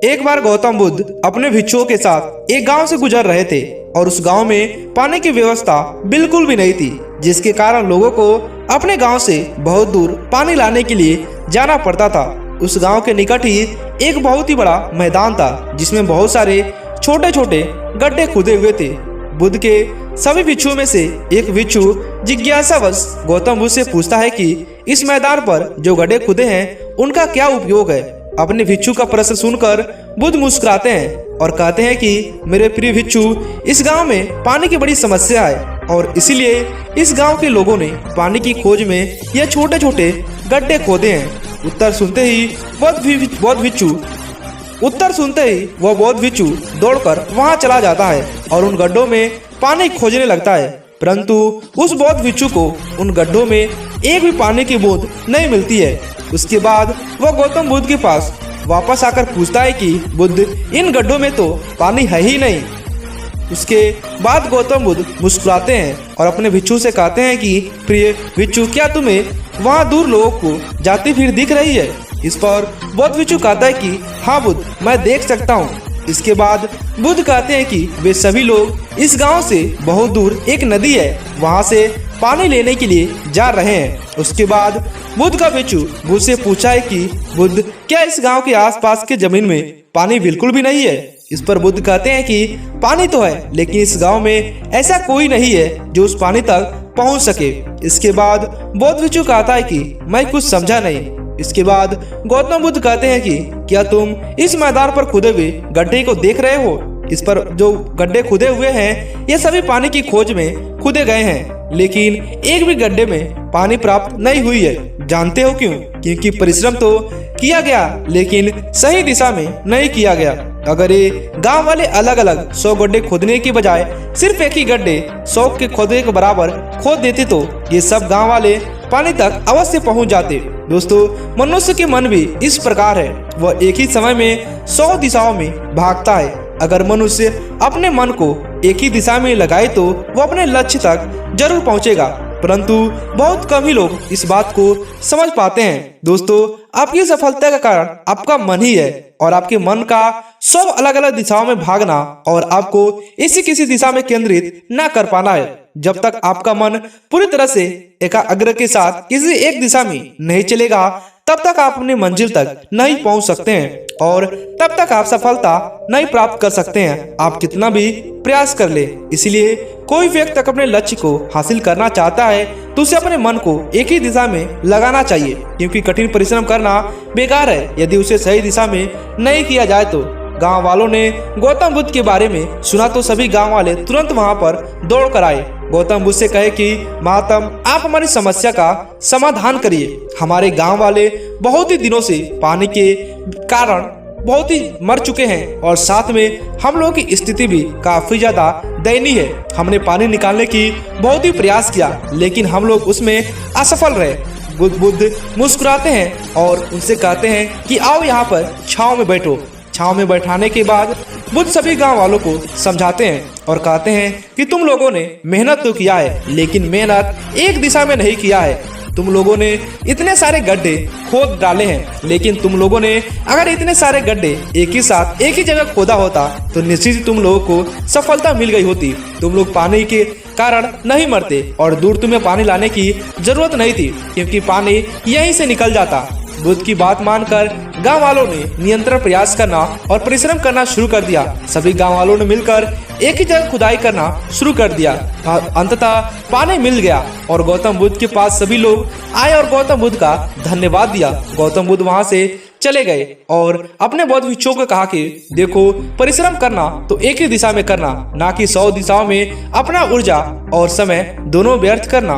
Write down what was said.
एक बार गौतम बुद्ध अपने भिक्षुओं के साथ एक गांव से गुजर रहे थे और उस गांव में पानी की व्यवस्था बिल्कुल भी नहीं थी, जिसके कारण लोगों को अपने गांव से बहुत दूर पानी लाने के लिए जाना पड़ता था। उस गांव के निकट ही एक बहुत ही बड़ा मैदान था, जिसमें बहुत सारे छोटे छोटे गड्ढे खुदे हुए थे। बुद्ध के सभी भिक्षुओं में से एक भिक्षु जिज्ञासावश गौतम बुद्ध से पूछता है कि इस मैदान पर जो गड्ढे खुदे हैं उनका क्या उपयोग है। अपने भिक्षु का प्रश्न सुनकर बुद्ध मुस्कुराते हैं और कहते हैं कि मेरे प्रिय भिक्षु, इस गांव में पानी की बड़ी समस्या है और इसीलिए इस गांव के लोगों ने पानी की खोज में ये छोटे छोटे गड्ढे खोदे हैं। उत्तर सुनते ही वह बौद्ध भिक्षु दौड़कर वहां चला जाता है और उन गड्ढों में पानी खोजने लगता है, परंतु उस बौद्ध भिक्षु को उन गड्ढों में एक भी पानी की बूंद नहीं मिलती है। उसके बाद वह गौतम बुद्ध के पास वापस आकर पूछता है कि बुद्ध, इन गड्ढों में तो पानी है ही नहीं। उसके बाद गौतम बुद्ध मुस्कुराते हैं और अपने भिक्षु से कहते हैं कि प्रिय भिक्षु, क्या तुम्हें वहाँ दूर लोगों को जाती फिर दिख रही है। इस पर बौद्ध भिक्षु कहता है कि हाँ बुद्ध, मैं देख सकता हूँ। इसके बाद बुद्ध कहते हैं कि वे सभी लोग इस गांव से बहुत दूर एक नदी है, वहां से पानी लेने के लिए जा रहे हैं। उसके बाद बुद्ध का भिक्षु बुद्ध से पूछा है कि बुद्ध, क्या इस गांव के आसपास के जमीन में पानी बिल्कुल भी नहीं है। इस पर बुद्ध कहते हैं कि पानी तो है, लेकिन इस गांव में ऐसा कोई नहीं है जो उस पानी तक पहुंच सके। इसके बाद बौद्ध भिक्षु कहता है कि मैं कुछ समझा नहीं। इसके बाद गौतम बुद्ध कहते हैं कि क्या तुम इस मैदान पर खुदे हुए गड्ढे को देख रहे हो। इस पर जो गड्ढे खुदे हुए हैं ये सभी पानी की खोज में खुदे गए हैं, लेकिन एक भी गड्ढे में पानी प्राप्त नहीं हुई है। जानते हो क्यों? क्योंकि परिश्रम तो किया गया, लेकिन सही दिशा में नहीं किया गया। अगर ये गांव वाले अलग अलग 100 गड्ढे खोदने की बजाय सिर्फ एक ही गड्ढे 100 के खोदने के बराबर खोद देते तो ये सब गांव वाले पानी तक अवश्य पहुंच जाते। दोस्तों, मनुष्य के मन भी इस प्रकार है, वह एक ही समय में 100 दिशाओं में भागता है। अगर मनुष्य अपने मन को एक ही दिशा में लगाए तो वह अपने लक्ष्य तक जरूर पहुंचेगा, परंतु बहुत कम ही लोग इस बात को समझ पाते हैं। दोस्तों, आपकी सफलता का कारण आपका मन ही है और आपके मन का सब अलग अलग दिशाओं में भागना और आपको किसी दिशा में केंद्रित न कर पाना है। जब तक आपका मन पूरी तरह से एकाग्र के साथ किसी एक दिशा में नहीं चलेगा, तब तक आप अपनी मंजिल तक नहीं पहुंच सकते हैं और तब तक आप सफलता नहीं प्राप्त कर सकते हैं, आप कितना भी प्रयास कर ले। इसलिए कोई व्यक्ति अपने लक्ष्य को हासिल करना चाहता है तो उसे अपने मन को एक ही दिशा में लगाना चाहिए, क्योंकि कठिन परिश्रम करना बेकार है यदि उसे सही दिशा में नहीं किया जाए तो। गांव वालों ने गौतम बुद्ध के बारे में सुना तो सभी गांव वाले तुरंत वहां पर दौड़ कर आए। गौतम बुद्ध से कहे कि महात्म, आप हमारी समस्या का समाधान करिए। हमारे गांव वाले बहुत ही दिनों से पानी के कारण बहुत ही मर चुके हैं और साथ में हम लोगों की स्थिति भी काफी ज्यादा दयनीय है। हमने पानी निकालने की बहुत ही प्रयास किया, लेकिन हम लोग उसमें असफल रहे। बुद्ध मुस्कुराते हैं और उनसे कहते हैं कि आओ यहाँ पर छांव में बैठो। छांव में बैठाने के बाद बुद्ध सभी गांव वालों को समझाते हैं और कहते हैं कि तुम लोगों ने मेहनत तो किया है, लेकिन मेहनत एक दिशा में नहीं किया है। तुम लोगों ने इतने सारे गड्ढे खोद डाले हैं, लेकिन तुम लोगों ने अगर इतने सारे गड्ढे एक ही साथ एक ही जगह खोदा होता तो निश्चित ही तुम लोगों को सफलता मिल गई होती। तुम लोग पानी के कारण नहीं मरते और दूर तुम्हें पानी लाने की जरूरत नहीं थी, क्योंकि पानी यहीं से निकल जाता। बुद्ध की बात मानकर गांव वालों ने निरंतर प्रयास करना और परिश्रम करना शुरू कर दिया। सभी गांव वालों ने मिलकर एक ही जगह खुदाई करना शुरू कर दिया। अंततः पानी मिल गया और गौतम बुद्ध के पास सभी लोग आए और गौतम बुद्ध का धन्यवाद दिया। गौतम बुद्ध वहां से चले गए और अपने बौद्ध भिक्षुओं को कहा कि देखो, परिश्रम करना तो एक ही दिशा में करना, ना कि 100 दिशाओं में अपना ऊर्जा और समय दोनों व्यर्थ करना।